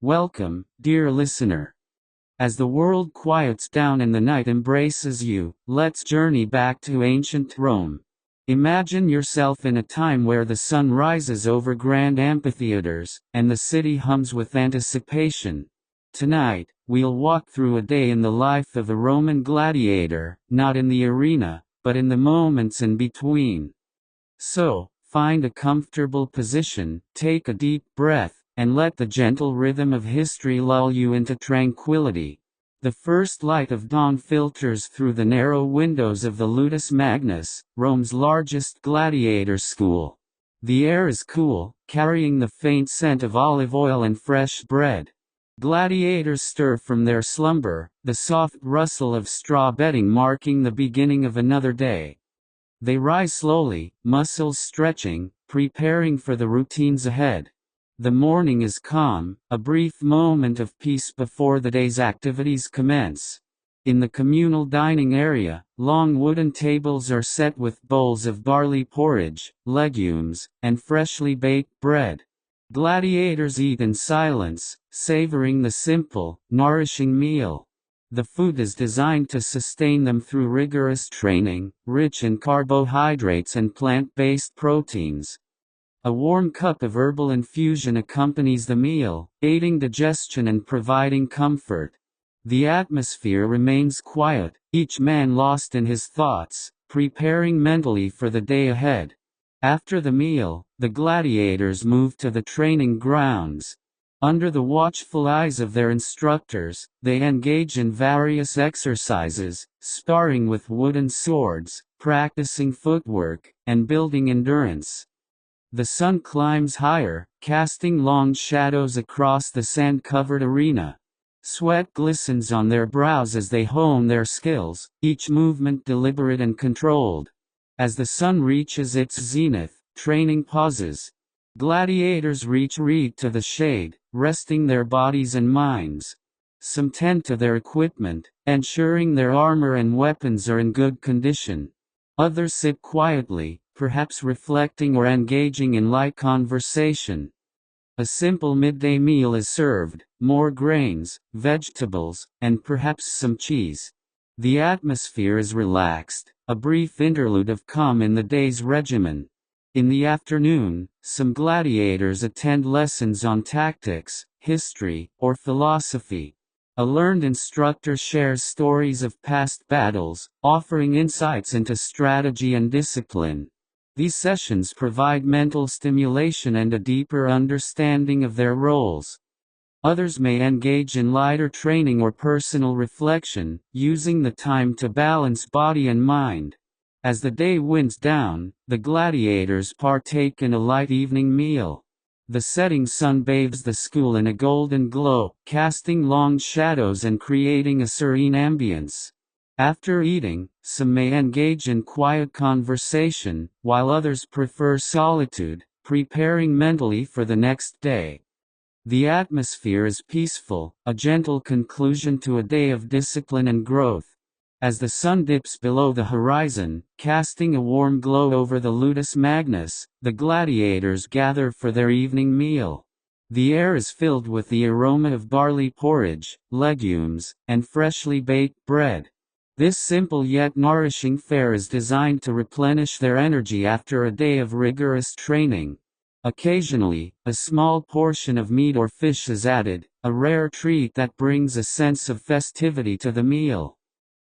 Welcome, dear listener. As the world quiets down and the night embraces you, let's journey back to ancient Rome. Imagine yourself in a time where the sun rises over grand amphitheaters, and the city hums with anticipation. Tonight, we'll walk through a day in the life of a Roman gladiator, not in the arena, but in the moments in between. So, find a comfortable position, take a deep breath, and let the gentle rhythm of history lull you into tranquility. The first light of dawn filters through the narrow windows of the Ludus Magnus, Rome's largest gladiator school. The air is cool, carrying the faint scent of olive oil and fresh bread. Gladiators stir from their slumber, the soft rustle of straw bedding marking the beginning of another day. They rise slowly, muscles stretching, preparing for the routines ahead. The morning is calm, a brief moment of peace before the day's activities commence. In the communal dining area, long wooden tables are set with bowls of barley porridge, legumes, and freshly baked bread. Gladiators eat in silence, savoring the simple, nourishing meal. The food is designed to sustain them through rigorous training, rich in carbohydrates and plant-based proteins. A warm cup of herbal infusion accompanies the meal, aiding digestion and providing comfort. The atmosphere remains quiet, each man lost in his thoughts, preparing mentally for the day ahead. After the meal, the gladiators move to the training grounds. Under the watchful eyes of their instructors, they engage in various exercises, sparring with wooden swords, practicing footwork, and building endurance. The sun climbs higher, casting long shadows across the sand-covered arena. Sweat glistens on their brows as they hone their skills, each movement deliberate and controlled. As the sun reaches its zenith, training pauses. Gladiators retreat to the shade, resting their bodies and minds. Some tend to their equipment, ensuring their armor and weapons are in good condition. Others sit quietly, perhaps reflecting or engaging in light conversation. A simple midday meal is served, more grains, vegetables, and perhaps some cheese. The atmosphere is relaxed, a brief interlude of calm in the day's regimen. In the afternoon, some gladiators attend lessons on tactics, history, or philosophy. A learned instructor shares stories of past battles, offering insights into strategy and discipline. These sessions provide mental stimulation and a deeper understanding of their roles. Others may engage in lighter training or personal reflection, using the time to balance body and mind. As the day winds down, the gladiators partake in a light evening meal. The setting sun bathes the school in a golden glow, casting long shadows and creating a serene ambience. After eating, some may engage in quiet conversation, while others prefer solitude, preparing mentally for the next day. The atmosphere is peaceful, a gentle conclusion to a day of discipline and growth. As the sun dips below the horizon, casting a warm glow over the Ludus Magnus, the gladiators gather for their evening meal. The air is filled with the aroma of barley porridge, legumes, and freshly baked bread. This simple yet nourishing fare is designed to replenish their energy after a day of rigorous training. Occasionally, a small portion of meat or fish is added, a rare treat that brings a sense of festivity to the meal.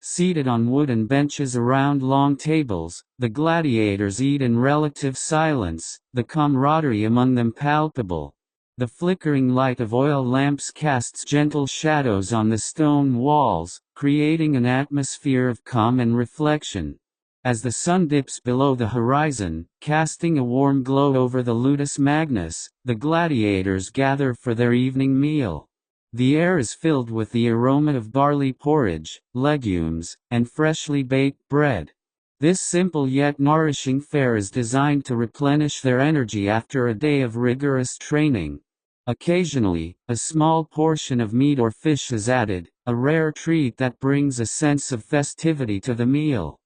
Seated on wooden benches around long tables, the gladiators eat in relative silence, the camaraderie among them palpable. The flickering light of oil lamps casts gentle shadows on the stone walls, creating an atmosphere of calm and reflection. As the sun dips below the horizon, casting a warm glow over the Ludus Magnus, the gladiators gather for their evening meal. The air is filled with the aroma of barley porridge, legumes, and freshly baked bread. This simple yet nourishing fare is designed to replenish their energy after a day of rigorous training. Occasionally, a small portion of meat or fish is added, a rare treat that brings a sense of festivity to the meal.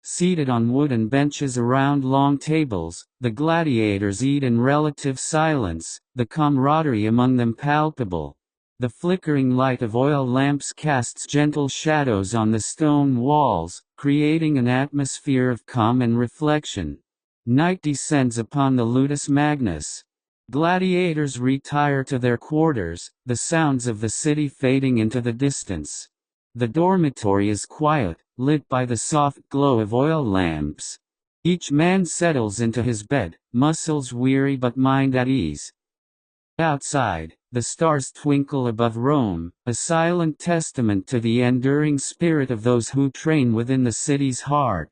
Seated on wooden benches around long tables, the gladiators eat in relative silence, the camaraderie among them palpable. The flickering light of oil lamps casts gentle shadows on the stone walls, creating an atmosphere of calm and reflection. Night descends upon the ludus magnus. Gladiators retire to their quarters, the sounds of the city fading into the distance. The dormitory is quiet, lit by the soft glow of oil lamps. Each man settles into his bed, muscles weary but mind at ease. Outside, the stars twinkle above Rome, a silent testament to the enduring spirit of those who train within the city's heart.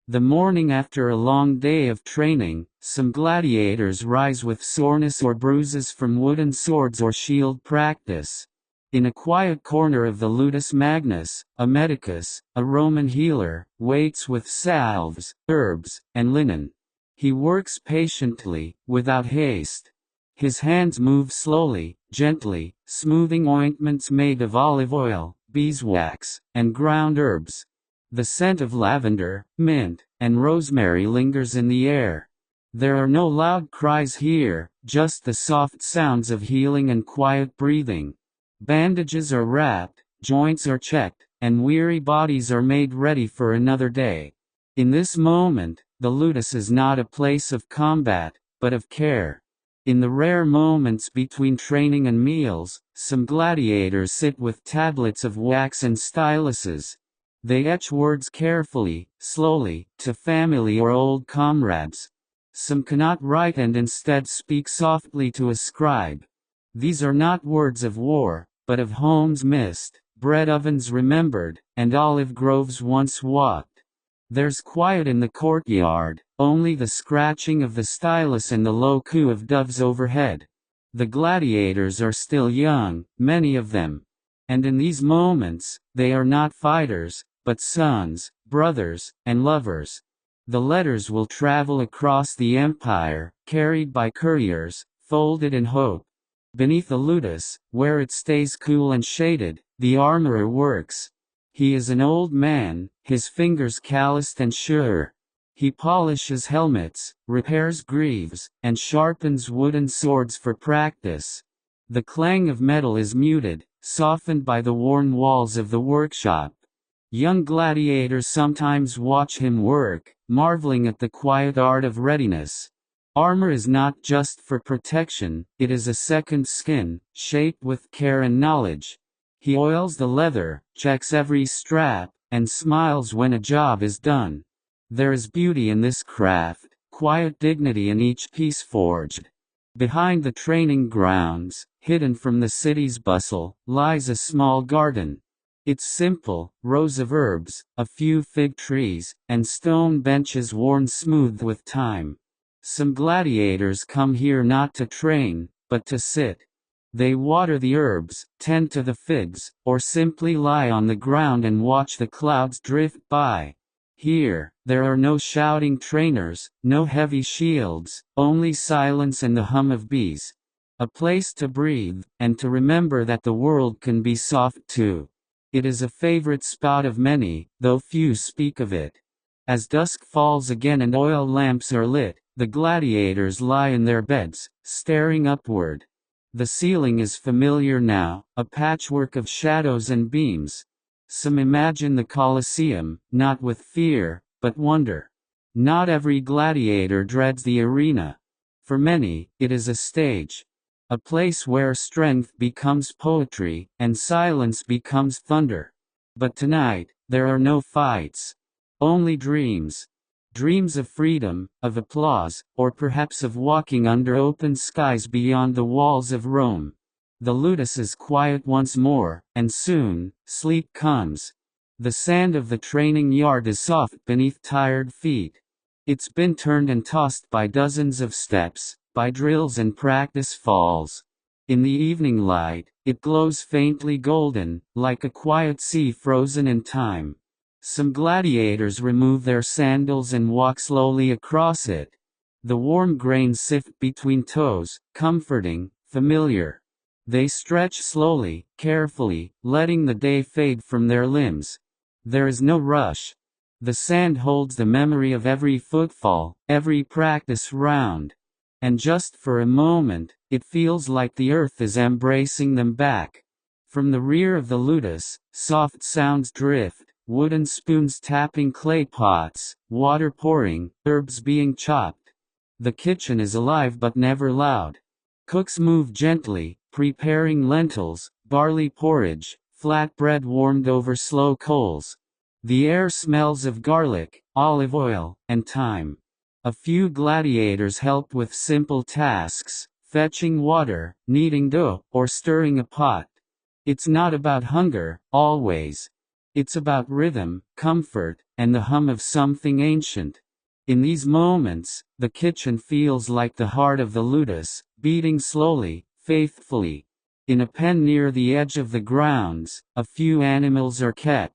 The morning after a long day of training, some gladiators rise with soreness or bruises from wooden swords or shield practice. In a quiet corner of the ludus magnus, a medicus, a Roman healer, waits with salves, herbs, and linen. He works patiently, without haste. His hands move slowly, gently, smoothing ointments made of olive oil, beeswax, and ground herbs. The scent of lavender, mint, and rosemary lingers in the air. There are no loud cries here, just the soft sounds of healing and quiet breathing. Bandages are wrapped, joints are checked, and weary bodies are made ready for another day. In this moment, the ludus is not a place of combat, but of care. In the rare moments between training and meals, some gladiators sit with tablets of wax and styluses. They etch words carefully, slowly, to family or old comrades. Some cannot write and instead speak softly to a scribe. These are not words of war, but of homes missed, bread ovens remembered, and olive groves once walked. There's quiet in the courtyard, only the scratching of the stylus and the low coo of doves overhead. The gladiators are still young, many of them. And in these moments, they are not fighters, but sons, brothers, and lovers. The letters will travel across the empire, carried by couriers, folded in hope. Beneath the ludus, where it stays cool and shaded, the armorer works. He is an old man, his fingers calloused and sure. He polishes helmets, repairs greaves, and sharpens wooden swords for practice. The clang of metal is muted, softened by the worn walls of the workshop. Young gladiators sometimes watch him work, marveling at the quiet art of readiness. Armor is not just for protection, it is a second skin, shaped with care and knowledge. He oils the leather, checks every strap, and smiles when a job is done. There is beauty in this craft, quiet dignity in each piece forged. Behind the training grounds, hidden from the city's bustle, lies a small garden. It's simple, rows of herbs, a few fig trees, and stone benches worn smooth with time. Some gladiators come here not to train, but to sit. They water the herbs, tend to the figs, or simply lie on the ground and watch the clouds drift by. Here, there are no shouting trainers, no heavy shields, only silence and the hum of bees. A place to breathe, and to remember that the world can be soft too. It is a favorite spot of many, though few speak of it. As dusk falls again and oil lamps are lit, the gladiators lie in their beds, staring upward. The ceiling is familiar now, a patchwork of shadows and beams. Some imagine the Colosseum, not with fear, but wonder. Not every gladiator dreads the arena. For many, it is a stage. A place where strength becomes poetry, and silence becomes thunder. But tonight, there are no fights. Only dreams. Dreams of freedom, of applause, or perhaps of walking under open skies beyond the walls of Rome. The ludus is quiet once more, and soon, sleep comes. The sand of the training yard is soft beneath tired feet. It's been turned and tossed by dozens of steps, by drills and practice falls. In the evening light, it glows faintly golden, like a quiet sea frozen in time. Some gladiators remove their sandals and walk slowly across it. The warm grains sift between toes, comforting, familiar. They stretch slowly, carefully, letting the day fade from their limbs. There is no rush. The sand holds the memory of every footfall, every practice round. And just for a moment, it feels like the earth is embracing them back. From the rear of the ludus, soft sounds drift, wooden spoons tapping clay pots, water pouring, herbs being chopped. The kitchen is alive but never loud. Cooks move gently, preparing lentils, barley porridge, flatbread warmed over slow coals. The air smells of garlic, olive oil, and thyme. A few gladiators help with simple tasks, fetching water, kneading dough, or stirring a pot. It's not about hunger, always. It's about rhythm, comfort, and the hum of something ancient. In these moments, the kitchen feels like the heart of the ludus, beating slowly, faithfully. In a pen near the edge of the grounds, a few animals are kept.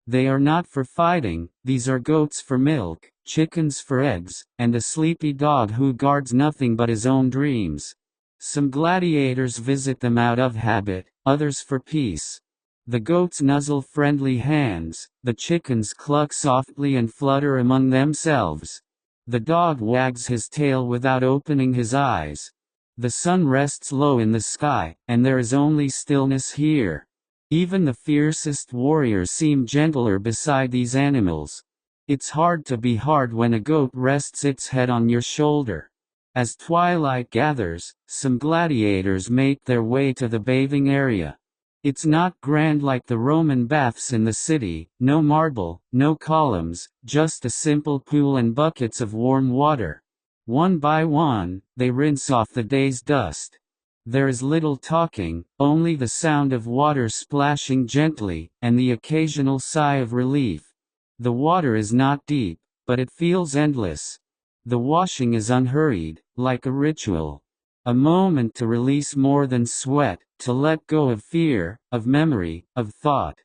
They are not for fighting, these are goats for milk, chickens for eggs, and a sleepy dog who guards nothing but his own dreams. Some gladiators visit them out of habit, others for peace. The goats nuzzle friendly hands, the chickens cluck softly and flutter among themselves. The dog wags his tail without opening his eyes. The sun rests low in the sky, and there is only stillness here. Even the fiercest warriors seem gentler beside these animals. It's hard to be hard when a goat rests its head on your shoulder. As twilight gathers, some gladiators make their way to the bathing area. It's not grand like the Roman baths in the city, no marble, no columns, just a simple pool and buckets of warm water. One by one, they rinse off the day's dust. There is little talking, only the sound of water splashing gently, and the occasional sigh of relief. The water is not deep, but it feels endless. The washing is unhurried, like a ritual. A moment to release more than sweat, to let go of fear, of memory, of thought.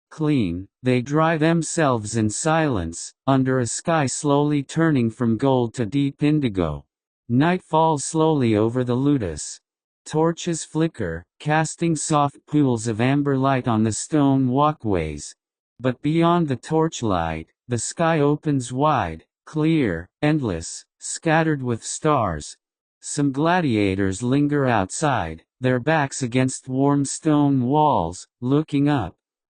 Clean, they dry themselves in silence, under a sky slowly turning from gold to deep indigo. Night falls slowly over the ludus. Torches flicker, casting soft pools of amber light on the stone walkways. But beyond the torchlight, the sky opens wide, clear, endless, scattered with stars. Some gladiators linger outside, their backs against warm stone walls, looking up.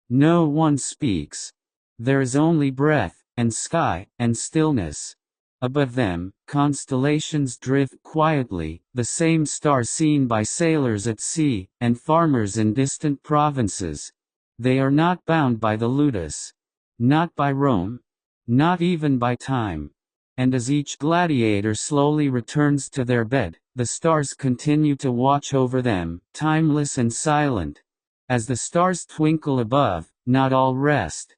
No one speaks. There is only breath, and sky, and stillness. Above them, constellations drift quietly, the same stars seen by sailors at sea, and farmers in distant provinces. They are not bound by the ludus. Not by Rome. Not even by time. And as each gladiator slowly returns to their bed, the stars continue to watch over them, timeless and silent. As the stars twinkle above, not all rest.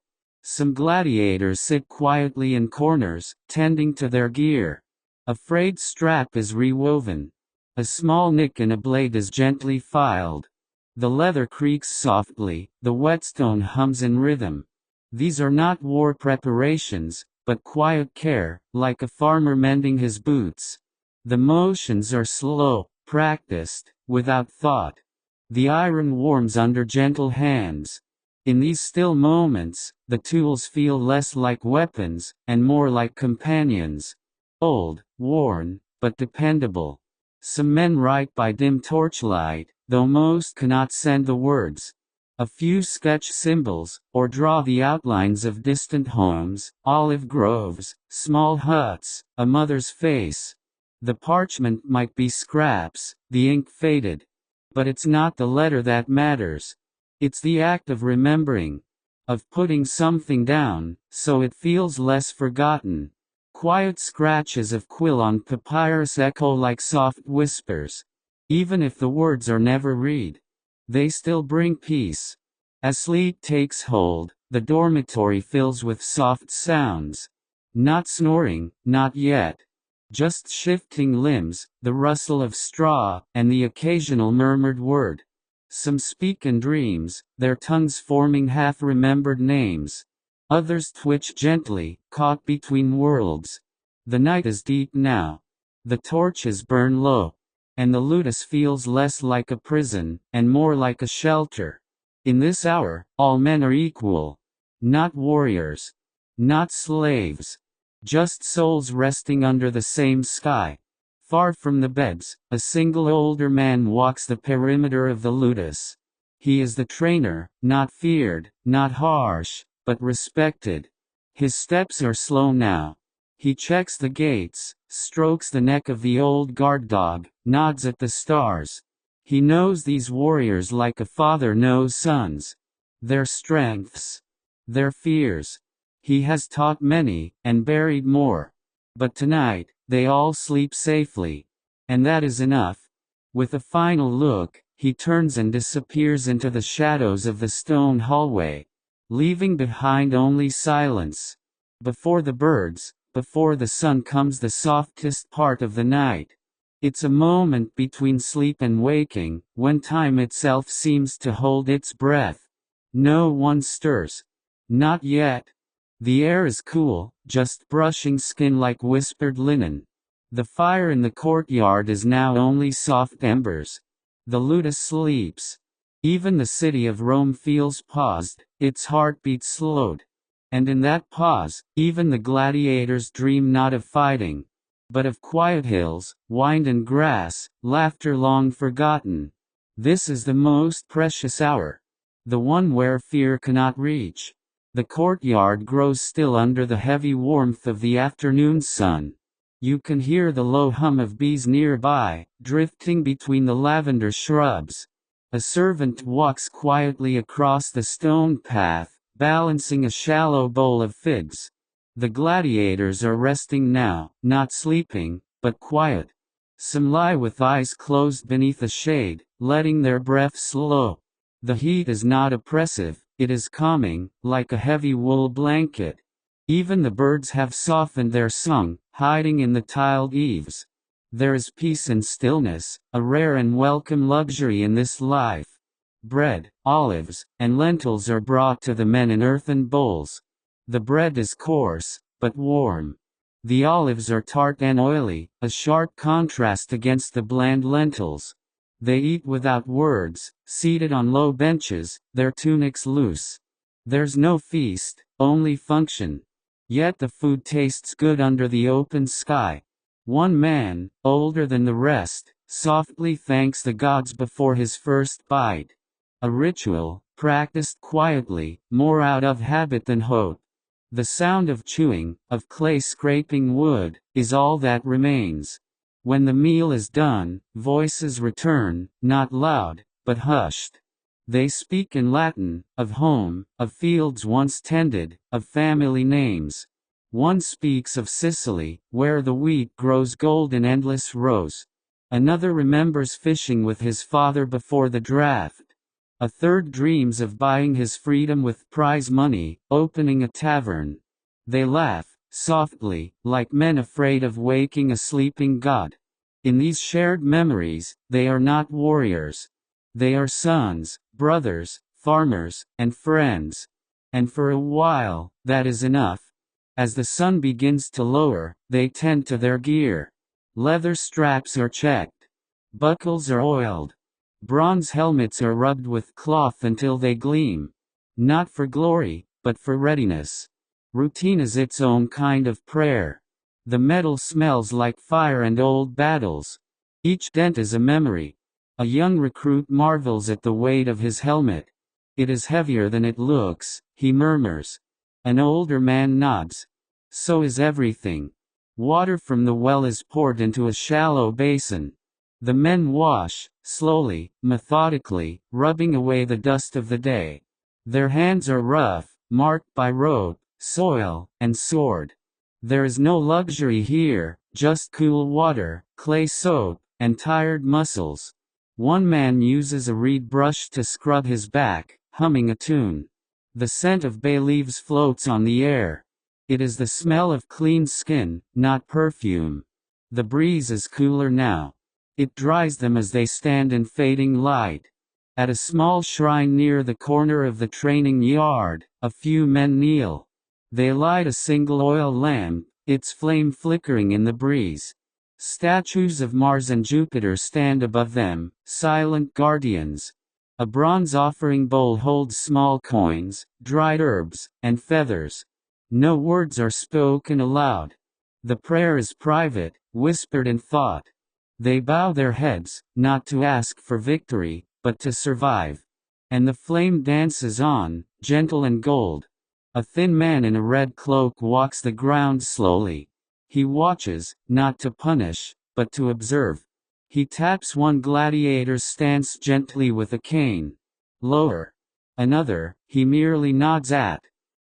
Some gladiators sit quietly in corners, tending to their gear. A frayed strap is rewoven. A small nick in a blade is gently filed. The leather creaks softly, the whetstone hums in rhythm. These are not war preparations, but quiet care, like a farmer mending his boots. The motions are slow, practiced, without thought. The iron warms under gentle hands. In these still moments, the tools feel less like weapons, and more like companions. Old, worn, but dependable. Some men write by dim torchlight, though most cannot send the words. A few sketch symbols, or draw the outlines of distant homes, olive groves, small huts, a mother's face. The parchment might be scraps, the ink faded. But it's not the letter that matters. It's the act of remembering, of putting something down, so it feels less forgotten. Quiet scratches of quill on papyrus echo like soft whispers. Even if the words are never read, they still bring peace. As sleep takes hold, the dormitory fills with soft sounds. Not snoring, not yet. Just shifting limbs, the rustle of straw, and the occasional murmured word. Some speak in dreams, their tongues forming half-remembered names. Others twitch gently, caught between worlds. The night is deep now. The torches burn low. And the ludus feels less like a prison, and more like a shelter. In this hour, all men are equal. Not warriors. Not slaves. Just souls resting under the same sky. Far from the beds, a single older man walks the perimeter of the ludus. He is the trainer, not feared, not harsh, but respected. His steps are slow now. He checks the gates, strokes the neck of the old guard dog, nods at the stars. He knows these warriors like a father knows sons. Their strengths. Their fears. He has taught many, and buried more. But tonight, they all sleep safely. And that is enough. With a final look, he turns and disappears into the shadows of the stone hallway, leaving behind only silence. Before the birds, before the sun comes the softest part of the night. It's a moment between sleep and waking, when time itself seems to hold its breath. No one stirs. Not yet. The air is cool, just brushing skin like whispered linen. The fire in the courtyard is now only soft embers. The ludus sleeps. Even the city of Rome feels paused, its heartbeat slowed. And in that pause, even the gladiators dream not of fighting, but of quiet hills, wine and grass, laughter long forgotten. This is the most precious hour. The one where fear cannot reach. The courtyard grows still under the heavy warmth of the afternoon sun. You can hear the low hum of bees nearby, drifting between the lavender shrubs. A servant walks quietly across the stone path, balancing a shallow bowl of figs. The gladiators are resting now, not sleeping, but quiet. Some lie with eyes closed beneath a shade, letting their breath slow. The heat is not oppressive, it is calming, like a heavy wool blanket. Even the birds have softened their song, hiding in the tiled eaves. There is peace and stillness, a rare and welcome luxury in this life. Bread, olives, and lentils are brought to the men in earthen bowls. The bread is coarse, but warm. The olives are tart and oily, a sharp contrast against the bland lentils. They eat without words, seated on low benches, their tunics loose. There's no feast, only function. Yet the food tastes good under the open sky. One man, older than the rest, softly thanks the gods before his first bite. A ritual, practiced quietly, more out of habit than hope. The sound of chewing, of clay scraping wood, is all that remains. When the meal is done, voices return, not loud, but hushed. They speak in Latin, of home, of fields once tended, of family names. One speaks of Sicily, where the wheat grows gold in endless rows. Another remembers fishing with his father before the draft. A third dreams of buying his freedom with prize money, opening a tavern. They laugh, softly, like men afraid of waking a sleeping god. In these shared memories, they are not warriors. They are sons, brothers, farmers, and friends. And for a while, that is enough. As the sun begins to lower, they tend to their gear. Leather straps are checked. Buckles are oiled. Bronze helmets are rubbed with cloth until they gleam. Not for glory, but for readiness. Routine is its own kind of prayer. The metal smells like fire and old battles. Each dent is a memory. A young recruit marvels at the weight of his helmet. It is heavier than it looks, he murmurs. An older man nods. So is everything. Water from the well is poured into a shallow basin. The men wash, slowly, methodically, rubbing away the dust of the day. Their hands are rough, marked by rope, soil, and sword. There is no luxury here, just cool water, clay soap, and tired muscles. One man uses a reed brush to scrub his back, humming a tune. The scent of bay leaves floats on the air. It is the smell of clean skin, not perfume. The breeze is cooler now. It dries them as they stand in fading light. At a small shrine near the corner of the training yard, a few men kneel. They light a single oil lamp, its flame flickering in the breeze. Statues of Mars and Jupiter stand above them, silent guardians. A bronze offering bowl holds small coins, dried herbs, and feathers. No words are spoken aloud. The prayer is private, whispered in thought. They bow their heads, not to ask for victory, but to survive. And the flame dances on, gentle and gold. A thin man in a red cloak walks the ground slowly. He watches, not to punish, but to observe. He taps one gladiator's stance gently with a cane. Lower. Another, he merely nods at.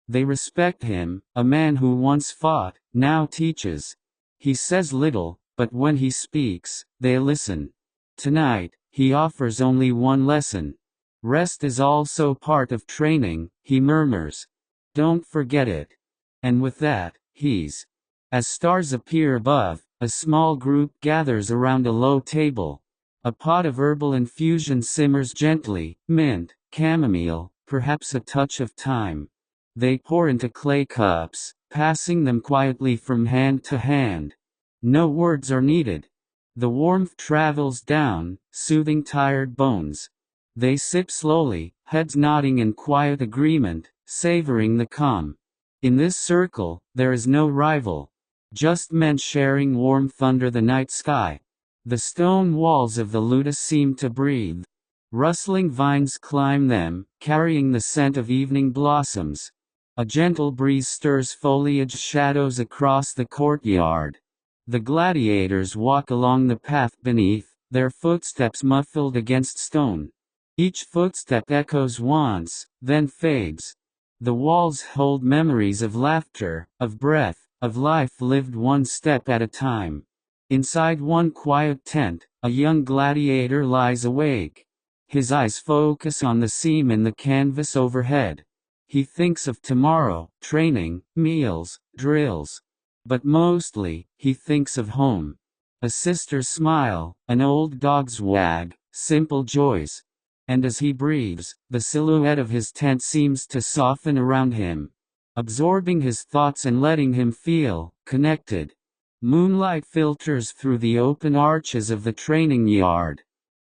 They respect him, a man who once fought, now teaches. He says little, but when he speaks, they listen. Tonight, he offers only one lesson. Rest is also part of training, he murmurs. Don't forget it. And with that, he's. As stars appear above, a small group gathers around a low table. A pot of herbal infusion simmers gently, mint, chamomile, perhaps a touch of thyme. They pour into clay cups, passing them quietly from hand to hand. No words are needed. The warmth travels down, soothing tired bones. They sip slowly, heads nodding in quiet agreement, savoring the calm. In this circle, there is no rival. Just men sharing warmth under the night sky. The stone walls of the lotus seem to breathe. Rustling vines climb them, carrying the scent of evening blossoms. A gentle breeze stirs foliage shadows across the courtyard. The gladiators walk along the path beneath, their footsteps muffled against stone. Each footstep echoes once, then fades. The walls hold memories of laughter, of breath, of life lived one step at a time. Inside one quiet tent, a young gladiator lies awake. His eyes focus on the seam in the canvas overhead. He thinks of tomorrow, training, meals, drills. But mostly, he thinks of home. A sister's smile, an old dog's wag, simple joys. And as he breathes, the silhouette of his tent seems to soften around him, absorbing his thoughts and letting him feel connected. Moonlight filters through the open arches of the training yard.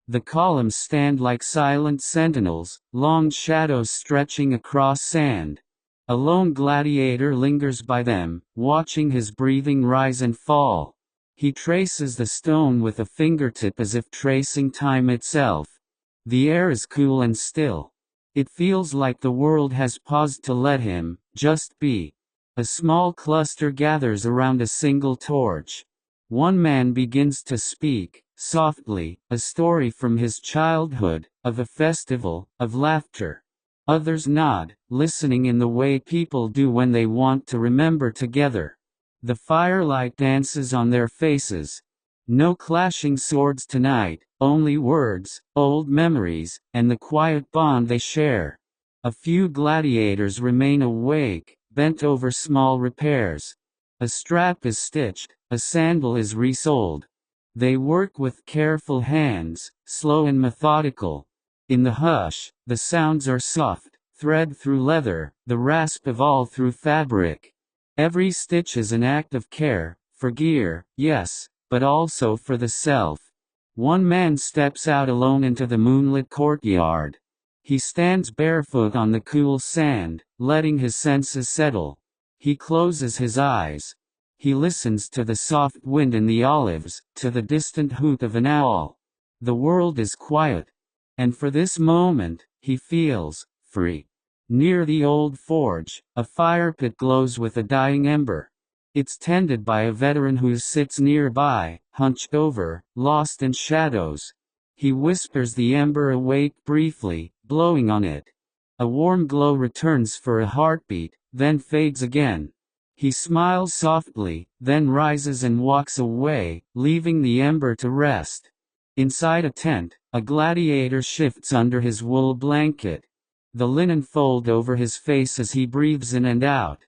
The columns stand like silent sentinels, long shadows stretching across sand. A lone gladiator lingers by them, watching his breathing rise and fall. He traces the stone with a fingertip as if tracing time itself. The air is cool and still. It feels like the world has paused to let him just be. A small cluster gathers around a single torch. One man begins to speak, softly, a story from his childhood, of a festival, of laughter. Others nod, listening in the way people do when they want to remember together. The firelight dances on their faces. No clashing swords tonight, only words, old memories, and the quiet bond they share. A few gladiators remain awake, bent over small repairs. A strap is stitched, a sandal is resoled. They work with careful hands, slow and methodical. In the hush, the sounds are soft, thread through leather, the rasp of all through fabric. Every stitch is an act of care, for gear, yes, but also for the self. One man steps out alone into the moonlit courtyard. He stands barefoot on the cool sand, letting his senses settle. He closes his eyes. He listens to the soft wind in the olives, to the distant hoot of an owl. The world is quiet. And for this moment, he feels free. Near the old forge, a fire pit glows with a dying ember. It's tended by a veteran who sits nearby, hunched over, lost in shadows. He whispers the ember awake briefly, blowing on it. A warm glow returns for a heartbeat, then fades again. He smiles softly, then rises and walks away, leaving the ember to rest. Inside a tent, a gladiator shifts under his wool blanket. The linen folds over his face as he breathes in and out.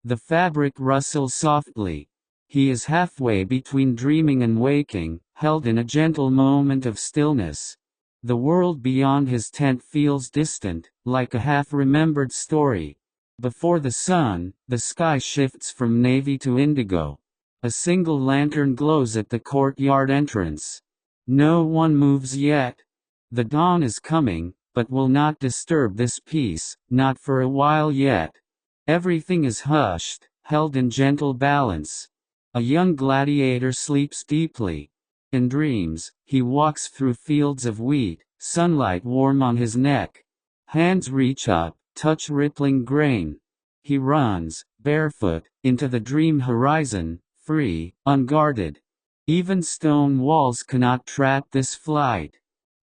The fabric rustles softly. He is halfway between dreaming and waking, held in a gentle moment of stillness. The world beyond his tent feels distant, like a half-remembered story. Before the sun, the sky shifts from navy to indigo. A single lantern glows at the courtyard entrance. No one moves yet. The dawn is coming, but will not disturb this peace, not for a while yet. Everything is hushed, held in gentle balance. A young gladiator sleeps deeply. In dreams, he walks through fields of wheat, sunlight warm on his neck. Hands reach up, touch rippling grain. He runs, barefoot, into the dream horizon, free, unguarded. Even stone walls cannot trap this flight.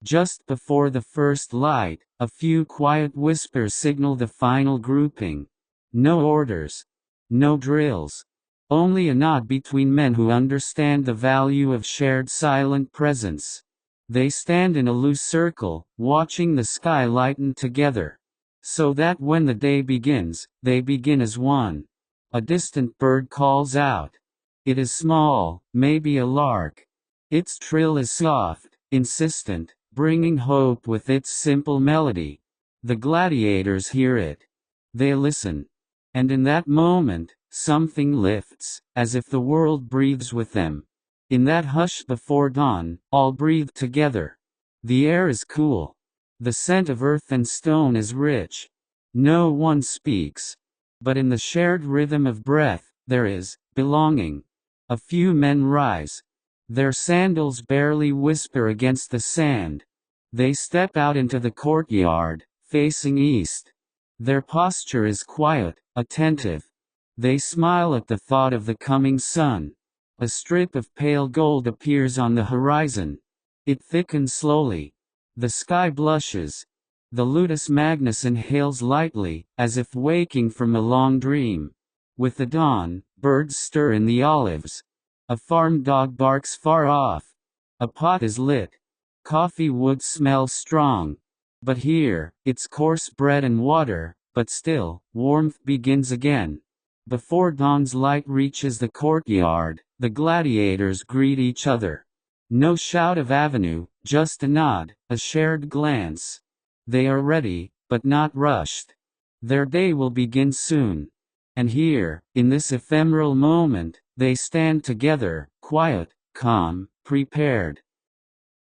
Just before the first light, a few quiet whispers signal the final grouping. No orders. No drills. Only a nod between men who understand the value of shared silent presence. They stand in a loose circle, watching the sky lighten together. So that when the day begins, they begin as one. A distant bird calls out. It is small, maybe a lark. Its trill is soft, insistent, bringing hope with its simple melody. The gladiators hear it. They listen. And in that moment, something lifts, as if the world breathes with them. In that hush before dawn, all breathe together. The air is cool. The scent of earth and stone is rich. No one speaks. But in the shared rhythm of breath, there is belonging. A few men rise. Their sandals barely whisper against the sand. They step out into the courtyard, facing east. Their posture is quiet, attentive. They smile at the thought of the coming sun. A strip of pale gold appears on the horizon. It thickens slowly. The sky blushes. The Ludus Magnus inhales lightly, as if waking from a long dream. With the dawn, birds stir in the olives. A farm dog barks far off. A pot is lit. Coffee wood smells strong. But here, it's coarse bread and water, but still, warmth begins again. Before dawn's light reaches the courtyard, the gladiators greet each other. No shout of avenue, just a nod, a shared glance. They are ready, but not rushed. Their day will begin soon. And here, in this ephemeral moment, they stand together, quiet, calm, prepared.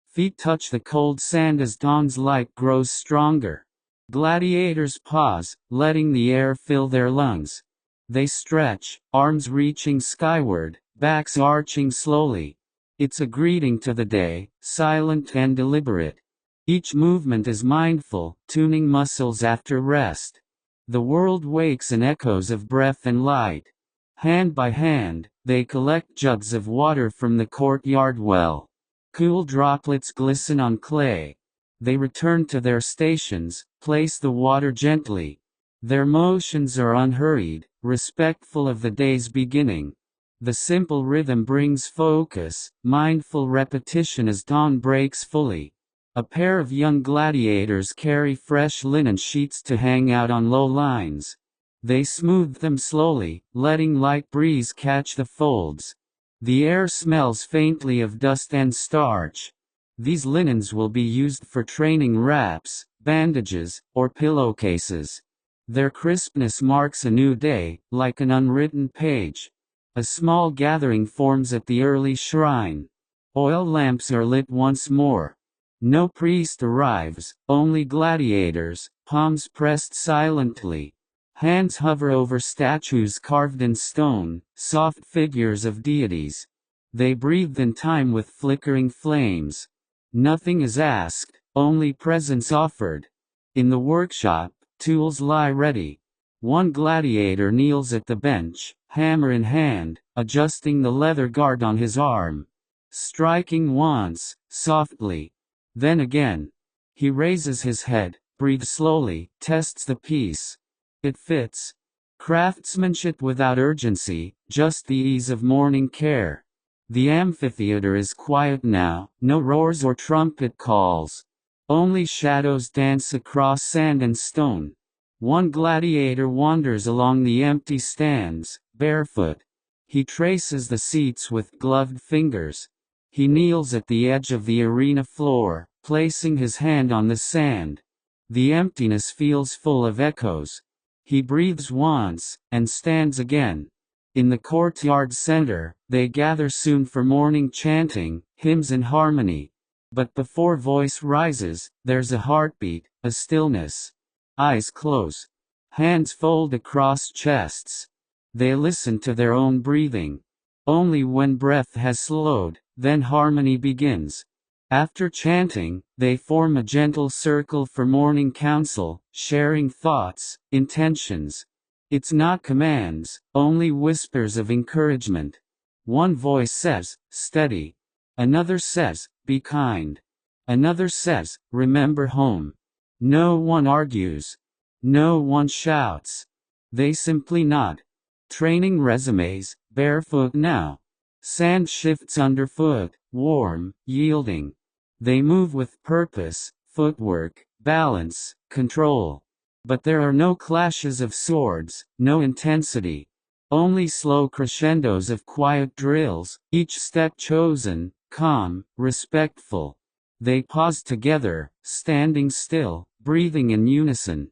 Feet touch the cold sand as dawn's light grows stronger. Gladiators pause, letting the air fill their lungs. They stretch, arms reaching skyward, backs arching slowly. It's a greeting to the day, silent and deliberate. Each movement is mindful, tuning muscles after rest. The world wakes in echoes of breath and light. Hand by hand, they collect jugs of water from the courtyard well. Cool droplets glisten on clay. They return to their stations, place the water gently. Their motions are unhurried, respectful of the day's beginning. The simple rhythm brings focus, mindful repetition as dawn breaks fully. A pair of young gladiators carry fresh linen sheets to hang out on low lines. They smooth them slowly, letting light breeze catch the folds. The air smells faintly of dust and starch. These linens will be used for training wraps, bandages, or pillowcases. Their crispness marks a new day, like an unwritten page. A small gathering forms at the early shrine. Oil lamps are lit once more. No priest arrives, only gladiators, palms pressed silently. Hands hover over statues carved in stone, soft figures of deities. They breathe in time with flickering flames. Nothing is asked, only presence offered. In the workshop, tools lie ready. One gladiator kneels at the bench, hammer in hand, adjusting the leather guard on his arm. Striking once, softly. Then again. He raises his head, breathes slowly, tests the piece. It fits. Craftsmanship without urgency, just the ease of morning care. The amphitheater is quiet now, no roars or trumpet calls. Only shadows dance across sand and stone. One gladiator wanders along the empty stands, barefoot. He traces the seats with gloved fingers. He kneels at the edge of the arena floor, placing his hand on the sand. The emptiness feels full of echoes. He breathes once, and stands again. In the courtyard center, they gather soon for morning chanting, hymns in harmony. But before voice rises, there's a heartbeat, a stillness. Eyes close. Hands fold across chests. They listen to their own breathing. Only when breath has slowed, then harmony begins. After chanting, they form a gentle circle for morning counsel, sharing thoughts, intentions. It's not commands, only whispers of encouragement. One voice says, "Steady." Another says, "Be kind." Another says, "Remember home." No one argues. No one shouts. They simply nod. Training resumes, barefoot now. Sand shifts underfoot, warm, yielding. They move with purpose, footwork, balance, control. But there are no clashes of swords, no intensity. Only slow crescendos of quiet drills, each step chosen, calm, respectful. They pause together, standing still, breathing in unison.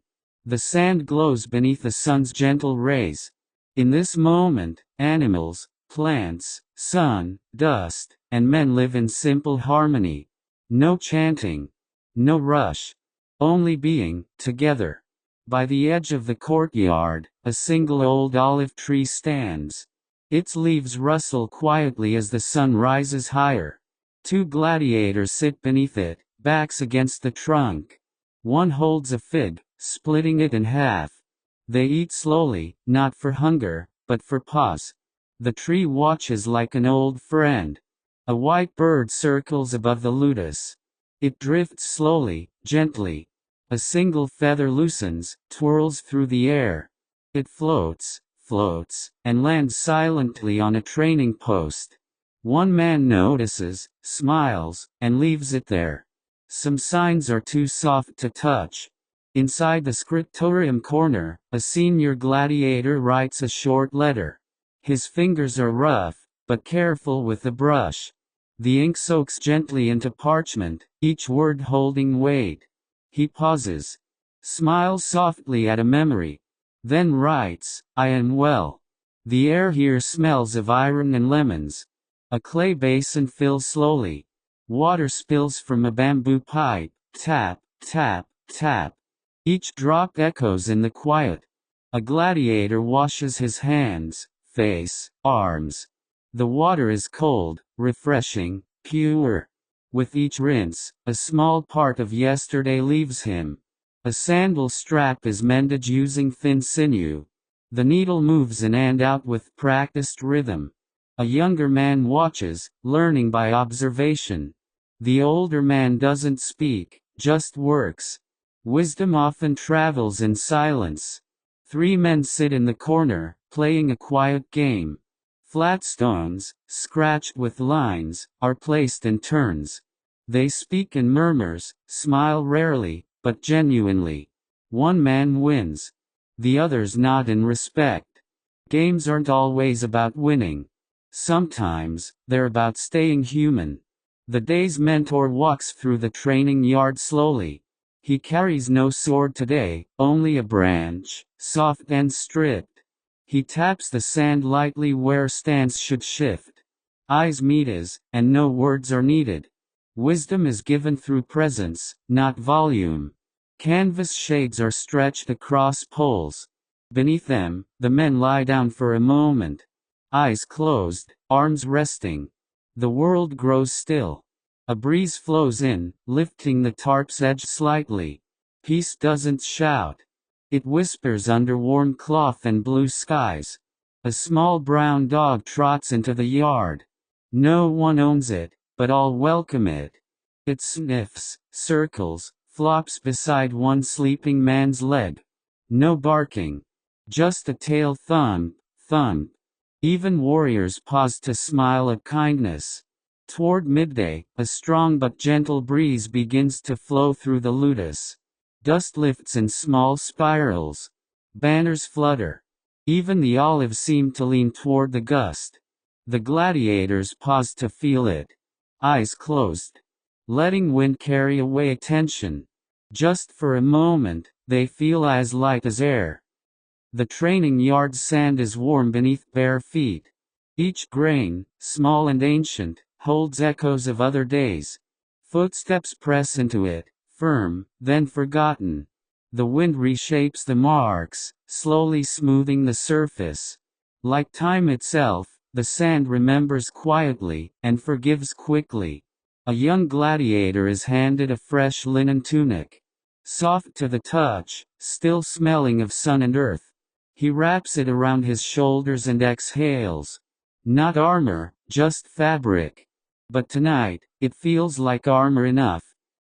The sand glows beneath the sun's gentle rays. In this moment, animals, plants, sun, dust, and men live in simple harmony. No chanting. No rush. Only being, together. By the edge of the courtyard, a single old olive tree stands. Its leaves rustle quietly as the sun rises higher. Two gladiators sit beneath it, backs against the trunk. One holds a fig, splitting it in half. They eat slowly, not for hunger, but for pause. The tree watches like an old friend. A white bird circles above the lotus. It drifts slowly, gently. A single feather loosens, twirls through the air. It floats, and lands silently on a training post. One man notices, smiles, and leaves it there. Some signs are too soft to touch. Inside the scriptorium corner, a senior gladiator writes a short letter. His fingers are rough, but careful with the brush. The ink soaks gently into parchment, each word holding weight. He pauses, smiles softly at a memory, then writes, "I am well." The air here smells of iron and lemons. A clay basin fills slowly. Water spills from a bamboo pipe, tap, tap, tap. Each drop echoes in the quiet. A gladiator washes his hands, face, arms. The water is cold, refreshing, pure. With each rinse, a small part of yesterday leaves him. A sandal strap is mended using thin sinew. The needle moves in and out with practiced rhythm. A younger man watches, learning by observation. The older man doesn't speak, just works. Wisdom often travels in silence. Three men sit in the corner, playing a quiet game. Flat stones, scratched with lines, are placed in turns. They speak in murmurs, smile rarely, but genuinely. One man wins. The others nod in respect. Games aren't always about winning. Sometimes, they're about staying human. The day's mentor walks through the training yard slowly. He carries no sword today, only a branch, soft and stripped. He taps the sand lightly where stance should shift. Eyes meet his, and no words are needed. Wisdom is given through presence, not volume. Canvas shades are stretched across poles. Beneath them, the men lie down for a moment. Eyes closed, arms resting. The world grows still. A breeze flows in, lifting the tarp's edge slightly. Peace doesn't shout. It whispers under warm cloth and blue skies. A small brown dog trots into the yard. No one owns it, but all welcome it. It sniffs, circles, flops beside one sleeping man's leg. No barking. Just a tail thump, thump. Even warriors pause to smile at kindness. Toward midday, a strong but gentle breeze begins to flow through the lotus. Dust lifts in small spirals. Banners flutter. Even the olives seem to lean toward the gust. The gladiators pause to feel it. Eyes closed. Letting wind carry away attention. Just for a moment, they feel as light as air. The training yard's sand is warm beneath bare feet. Each grain, small and ancient, holds echoes of other days. Footsteps press into it, firm, then forgotten. The wind reshapes the marks, slowly smoothing the surface. Like time itself, the sand remembers quietly, and forgives quickly. A young gladiator is handed a fresh linen tunic. Soft to the touch, still smelling of sun and earth. He wraps it around his shoulders and exhales. Not armor, just fabric. But tonight, it feels like armor enough.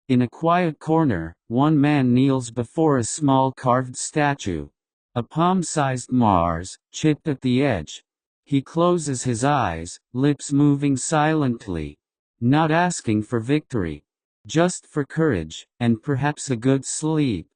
In a quiet corner, one man kneels before a small carved statue. A palm-sized Mars, chipped at the edge. He closes his eyes, lips moving silently. Not asking for victory. Just for courage, and perhaps a good sleep.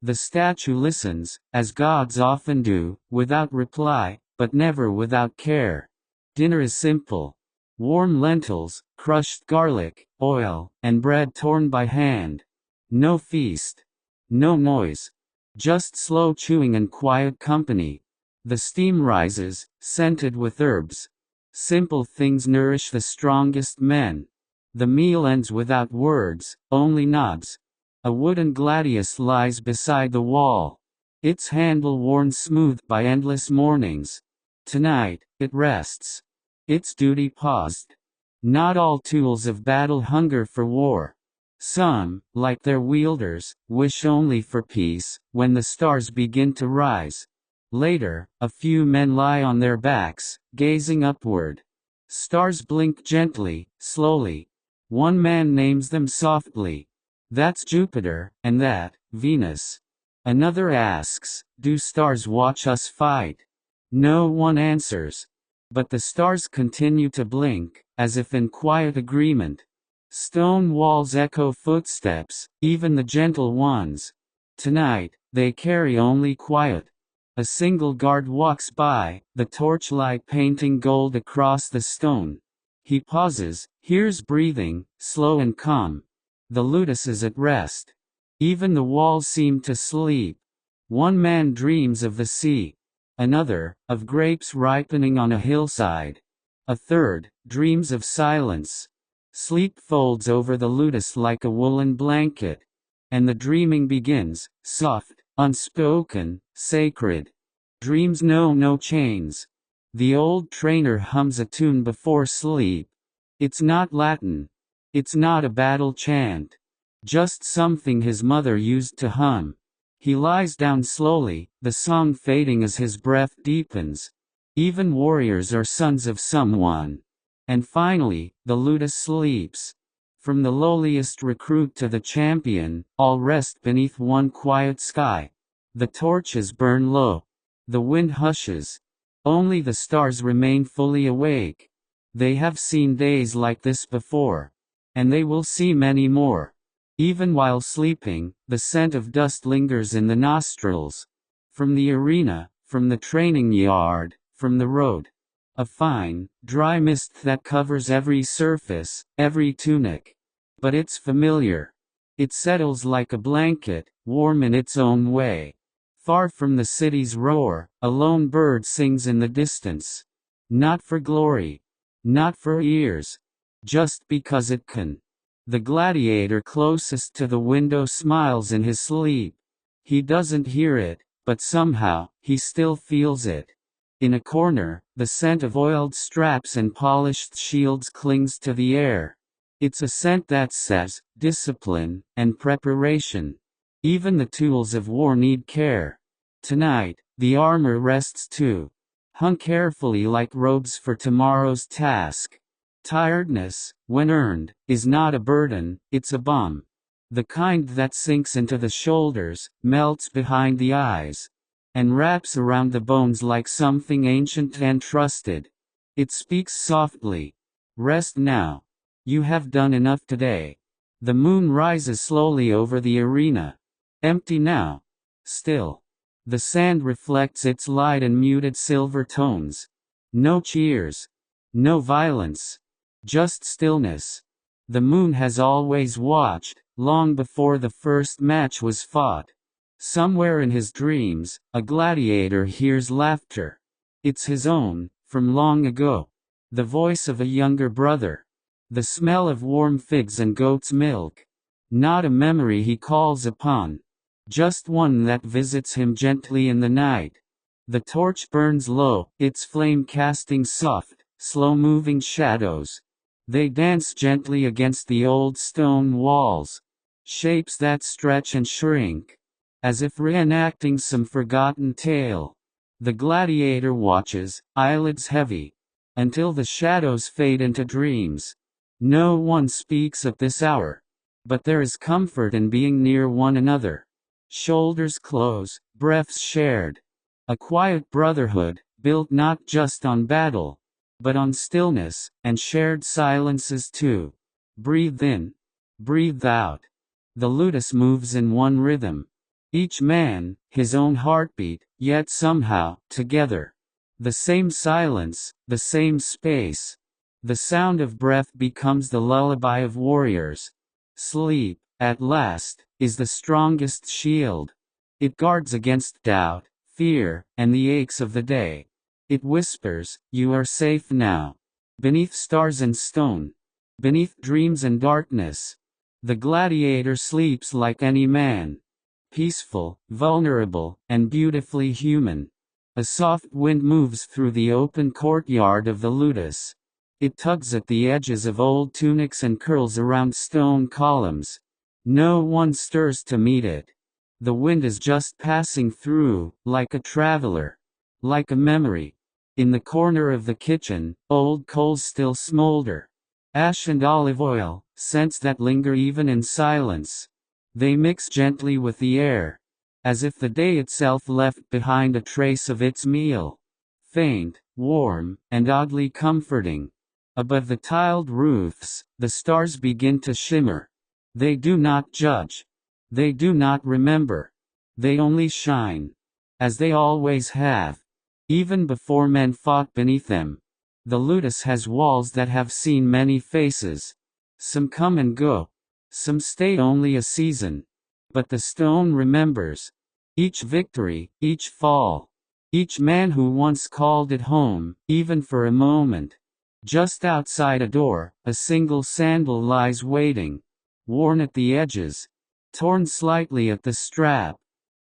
The statue listens, as gods often do, without reply, but never without care. Dinner is simple. Warm lentils, crushed garlic, oil, and bread torn by hand. No feast. No noise. Just slow chewing and quiet company. The steam rises, scented with herbs. Simple things nourish the strongest men. The meal ends without words, only nods. A wooden gladius lies beside the wall. Its handle worn smooth by endless mornings. Tonight, it rests. Its duty paused. Not all tools of battle hunger for war. Some, like their wielders, wish only for peace, when the stars begin to rise. Later, a few men lie on their backs, gazing upward. Stars blink gently, slowly. One man names them softly. That's Jupiter, and that, Venus. Another asks, do stars watch us fight? No one answers. But the stars continue to blink, as if in quiet agreement. Stone walls echo footsteps, even the gentle ones. Tonight, they carry only quiet. A single guard walks by, the torchlight painting gold across the stone. He pauses, hears breathing, slow and calm. The ludus is at rest. Even the walls seem to sleep. One man dreams of the sea. Another, of grapes ripening on a hillside. A third, dreams of silence. Sleep folds over the ludus like a woolen blanket. And the dreaming begins, soft, unspoken, sacred. Dreams know no chains. The old trainer hums a tune before sleep. It's not Latin. It's not a battle chant. Just something his mother used to hum. He lies down slowly, the song fading as his breath deepens. Even warriors are sons of someone. And finally, the ludus sleeps. From the lowliest recruit to the champion, all rest beneath one quiet sky. The torches burn low. The wind hushes. Only the stars remain fully awake. They have seen days like this before. And they will see many more. Even while sleeping, the scent of dust lingers in the nostrils. From the arena, from the training yard, from the road. A fine, dry mist that covers every surface, every tunic. But it's familiar. It settles like a blanket, warm in its own way. Far from the city's roar, a lone bird sings in the distance. Not for glory. Not for ears. Just because it can. The gladiator closest to the window smiles in his sleep. He doesn't hear it, but somehow, he still feels it. In a corner, the scent of oiled straps and polished shields clings to the air. It's a scent that says, discipline, and preparation. Even the tools of war need care. Tonight, the armor rests too. Hung carefully like robes for tomorrow's task. Tiredness, when earned, is not a burden, it's a balm. The kind that sinks into the shoulders, melts behind the eyes, and wraps around the bones like something ancient and trusted. It speaks softly. Rest now. You have done enough today. The moon rises slowly over the arena. Empty now. Still. The sand reflects its light in muted silver tones. No cheers. No violence. Just stillness. The moon has always watched, long before the first match was fought. Somewhere in his dreams, a gladiator hears laughter. It's his own, from long ago. The voice of a younger brother. The smell of warm figs and goat's milk. Not a memory he calls upon. just one that visits him gently in the night. The torch burns low, its flame casting soft, slow-moving shadows. They dance gently against the old stone walls, shapes that stretch and shrink, as if reenacting some forgotten tale. The gladiator watches, eyelids heavy, until the shadows fade into dreams. No one speaks at this hour, but there is comfort in being near one another. Shoulders close, breaths shared. A quiet brotherhood, built not just on battle, but on stillness, and shared silences too. Breathe in, breathe out. The ludus moves in one rhythm. Each man, his own heartbeat, yet somehow, together. The same silence, the same space. The sound of breath becomes the lullaby of warriors. Sleep, at last, is the strongest shield. It guards against doubt, fear, and the aches of the day. It whispers, "You are safe now." Beneath stars and stone, beneath dreams and darkness, the gladiator sleeps like any man. Peaceful, vulnerable, and beautifully human. A soft wind moves through the open courtyard of the ludus. It tugs at the edges of old tunics and curls around stone columns. No one stirs to meet it. The wind is just passing through, like a traveler, like a memory. In the corner of the kitchen, old coals still smolder. Ash and olive oil, scents that linger even in silence. They mix gently with the air, as if the day itself left behind a trace of its meal. Faint, warm, and oddly comforting. Above the tiled roofs, the stars begin to shimmer. They do not judge. They do not remember. They only shine. As they always have. Even before men fought beneath them. The ludus has walls that have seen many faces. Some come and go. Some stay only a season. But the stone remembers. Each victory, each fall. Each man who once called it home, even for a moment. Just outside a door, a single sandal lies waiting. Worn at the edges. Torn slightly at the strap.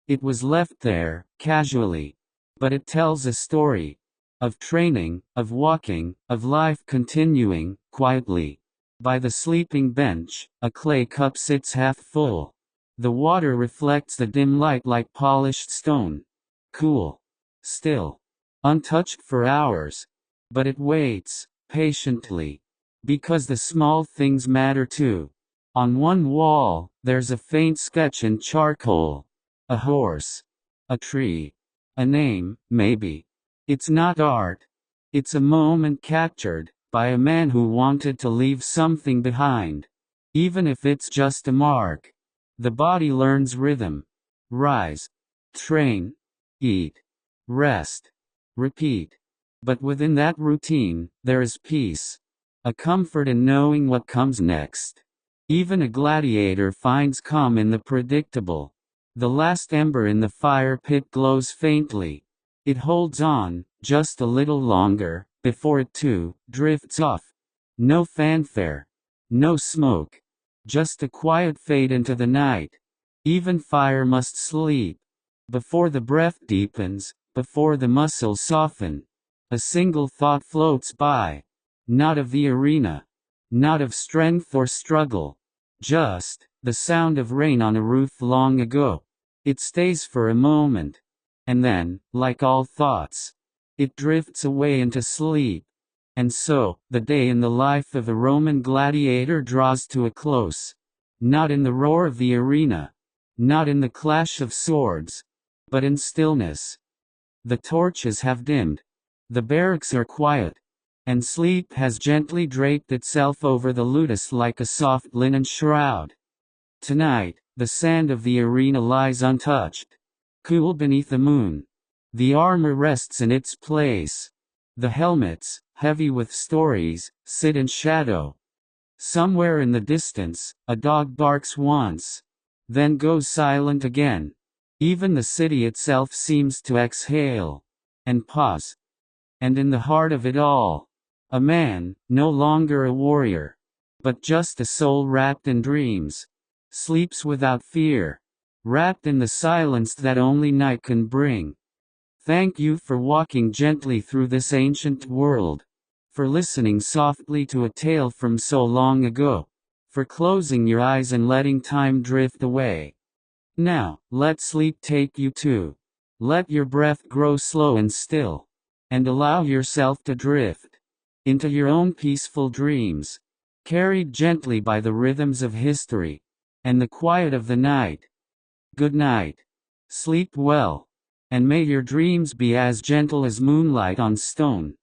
It was left there, casually. But it tells a story. Of training, of walking, of life continuing, quietly. By the sleeping bench, a clay cup sits half full. The water reflects the dim light like polished stone. Cool. Still. Untouched for hours. But it waits, patiently. Because the small things matter too. On one wall, there's a faint sketch in charcoal. A horse. A tree. A name, maybe. It's not art. It's a moment captured, by a man who wanted to leave something behind. Even if it's just a mark. The body learns rhythm. Rise. Train. Eat. Rest. Repeat. But within that routine, there is peace. A comfort in knowing what comes next. Even a gladiator finds calm in the predictable. The last ember in the fire pit glows faintly. It holds on, just a little longer, before it too drifts off. No fanfare. No smoke. Just a quiet fade into the night. Even fire must sleep. Before the breath deepens, before the muscles soften. A single thought floats by. Not of the arena. Not of strength or struggle. Just, the sound of rain on a roof long ago. It stays for a moment. And then, like all thoughts, it drifts away into sleep. And so, the day in the life of a Roman gladiator draws to a close. Not in the roar of the arena. Not in the clash of swords. But in stillness. The torches have dimmed. The barracks are quiet. And sleep has gently draped itself over the ludus like a soft linen shroud. Tonight, the sand of the arena lies untouched. Cool beneath the moon. The armor rests in its place. The helmets, heavy with stories, sit in shadow. Somewhere in the distance, a dog barks once. Then goes silent again. Even the city itself seems to exhale. And pause. And in the heart of it all, a man, no longer a warrior, but just a soul wrapped in dreams, sleeps without fear. wrapped in the silence that only night can bring. Thank you for walking gently through this ancient world, for listening softly to a tale from so long ago, for closing your eyes and letting time drift away. Now, let sleep take you too. Let your breath grow slow and still, and allow yourself to drift into your own peaceful dreams, carried gently by the rhythms of history and the quiet of the night. Good night. Sleep well, and may your dreams be as gentle as moonlight on stone.